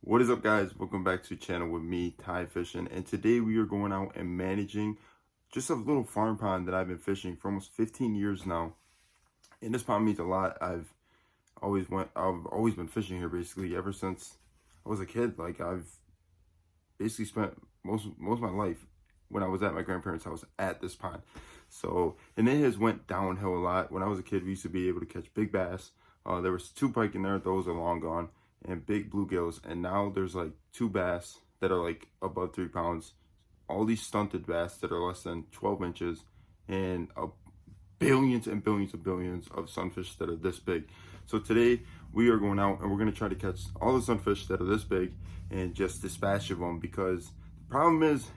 What is up, guys? Welcome back to the channel with me, Ty Fishing, and today we are going out and managing just a little farm pond that I've been fishing for almost 15 years now. And this pond means a lot. I've always been fishing here basically ever since I was a kid. Like, I've basically spent most of my life when I was at my grandparents' house at this pond. So, and it has went downhill a lot. When I was a kid, we used to be able to catch big bass. There was 2 pike in there; those are long gone, and big bluegills. And now there's like 2 bass that are like above 3 pounds. All these stunted bass that are less than 12 inches, and billions and billions and billions of sunfish that are this big. So today we are going out and we're going to try to catch all the sunfish that are this big and just dispatch of them, because the problem is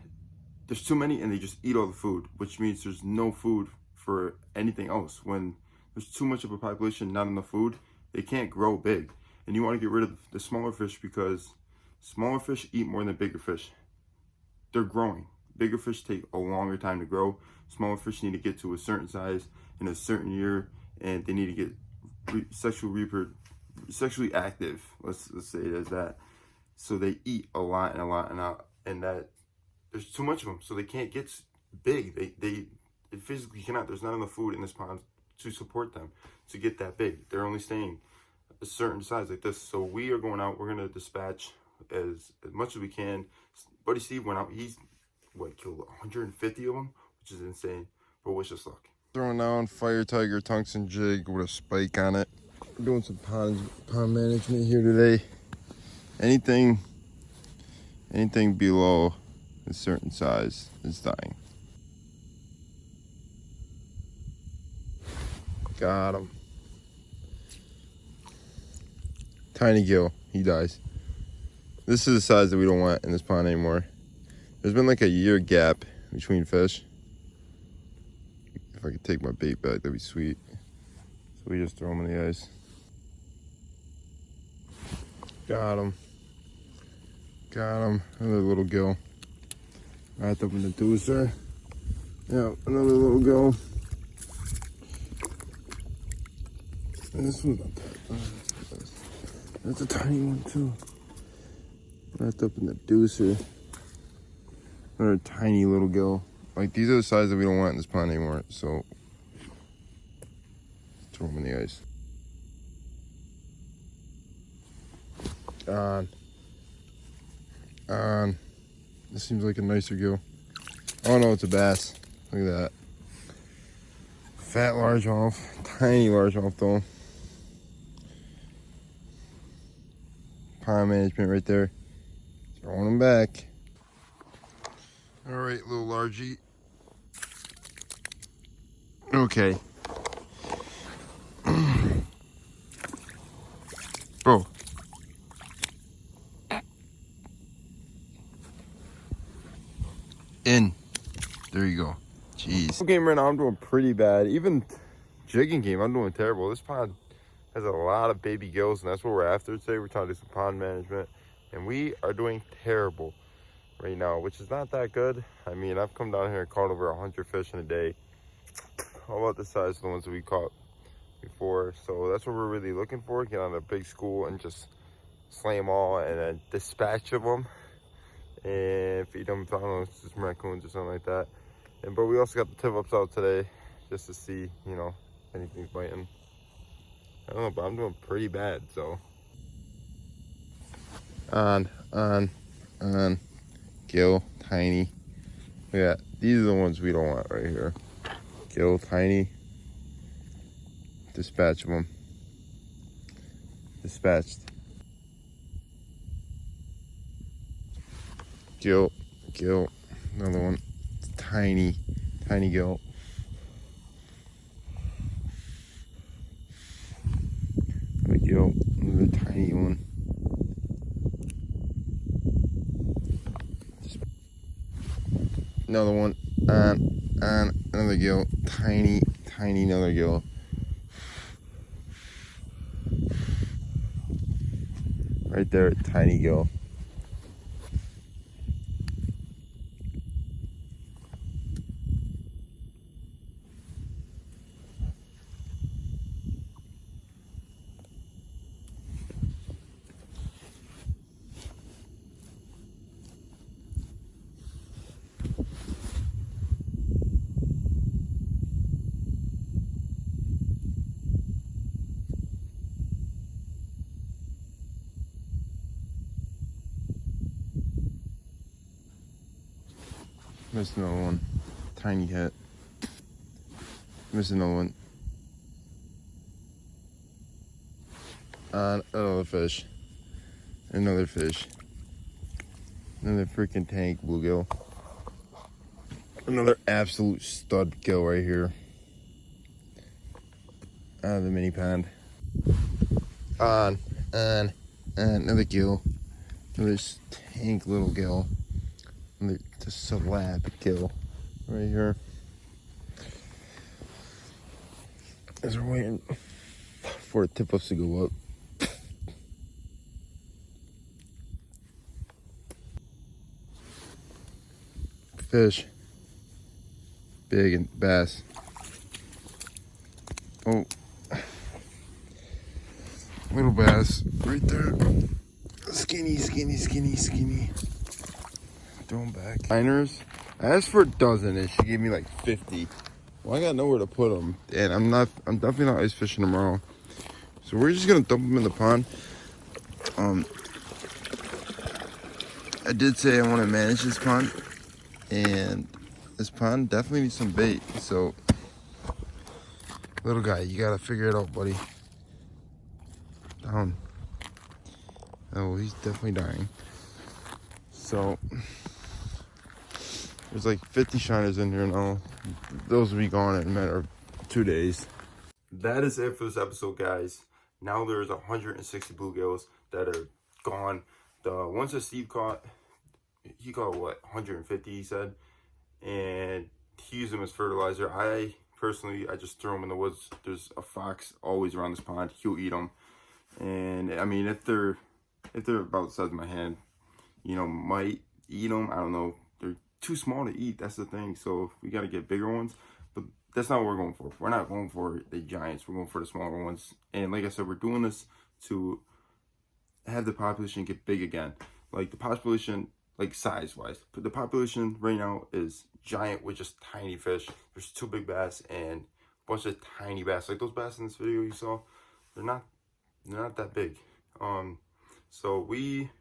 there's too many and they just eat all the food, which means there's no food for anything else. When there's too much of a population, not enough food, they can't grow big. And you want to get rid of the smaller fish, because smaller fish eat more than bigger fish. They're growing. Bigger fish take a longer time to grow. Smaller fish need to get to a certain size in a certain year, and they need to get sexually active. Let's say it as that. So they eat a lot and a lot and that there's too much of them, so they can't get big. They physically cannot. There's not enough food in this pond to support them to get that big. They're only staying a certain size like this. So we are going out. We're gonna dispatch as much as we can. Buddy Steve went out. He's killed 150 of them, which is insane. But wish us luck. Throwing down Fire Tiger tungsten jig with a spike on it. We're doing some pond management here today. Anything below a certain size is dying. Got him. Tiny gill, he dies. This is the size that we don't want in this pond anymore. There's been like a year gap between fish. If I could take my bait back, that'd be sweet. So we just throw them in the ice. Got him. Got him. Another little gill. Wrapped up in the deucer. Yeah, another little gill. And this one, that's a tiny one too. Wrapped up in the deucer. Another tiny little gill. Like, these are the size that we don't want in this pond anymore. So throw them in the ice. On. This seems like a nicer gill. Oh no, it's a bass. Look at that. Fat largemouth. Tiny largemouth though. Pond management right there. Throwing them back. All right, little largie. Okay. Bro. In. There you go. Jeez. Game right now, I'm doing pretty bad. Even jigging game, I'm doing terrible. This pond has a lot of baby gills, and that's what we're after today. We're trying to do some pond management, and we are doing terrible right now, which is not that good. I mean, I've come down here and caught over 100 fish in a day. All about the size of the ones that we caught before. So that's what we're really looking for. Get on a big school and just slay them all, and then dispatch of them and feed them. I don't know, it's just raccoons or something like that. But we also got the tip ups out today just to see, you know, anything's biting. I don't know, but I'm doing pretty bad. So on gill, tiny. Yeah, these are the ones we don't want right here. Gill, tiny. Dispatch of them. Dispatched. Gill, another one. Tiny gill. Another gill, another tiny one. Another one. Another gill. Tiny another gill. Right there, tiny gill. Missed another one. Tiny hit. Missed another one. Another fish. Another fish. Another freaking tank bluegill. Another absolute stud gill right here. Out of the mini pond. On. Another gill. Another tank little gill. Another slab gill right here. As we're waiting for the tip-ups to go up. Fish. Big and bass. Oh. Little bass right there. Skinny. Throw them back. Liners. I asked for a dozen and she gave me like 50. Well, I got nowhere to put them. And I'm definitely not ice fishing tomorrow. So we're just gonna dump them in the pond. I did say I want to manage this pond. And this pond definitely needs some bait. So, little guy, you gotta figure it out, buddy. Down. Oh, he's definitely dying. So, there's like 50 shiners in here now. Those will be gone in a matter of 2 days. That is it for this episode, guys. Now there's 160 bluegills that are gone. The ones that Steve caught, he caught what, 150 he said, and he used them as fertilizer. I just throw them in the woods. There's a fox always around this pond. He'll eat them. And I mean, if they're about the size of my hand, you know, might eat them. I don't know. They're too small to eat. That's the thing. So we got to get bigger ones. But that's not what we're going for. We're not going for the giants. We're going for the smaller ones. And like I said, we're doing this to have the population get big again. Like the population, like size-wise. But the population right now is giant with just tiny fish. There's 2 big bass and a bunch of tiny bass. Like those bass in this video you saw, they're not that big. So we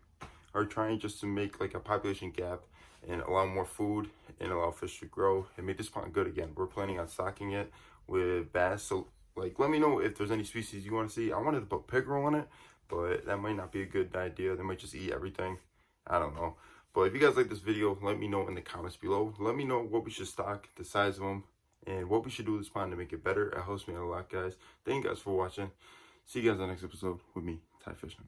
are trying just to make like a population gap and allow more food and allow fish to grow and make this pond good again. We're planning on stocking it with bass. So like, let me know if there's any species you want to see. I wanted to put pickerel on it, but that might not be a good idea. They might just eat everything. I don't know. But if you guys like this video, let me know in the comments below. Let me know what we should stock, the size of them, and what we should do with this pond to make it better. It helps me a lot, guys. Thank you guys for watching. See you guys on the next episode with me, Ty Fishing.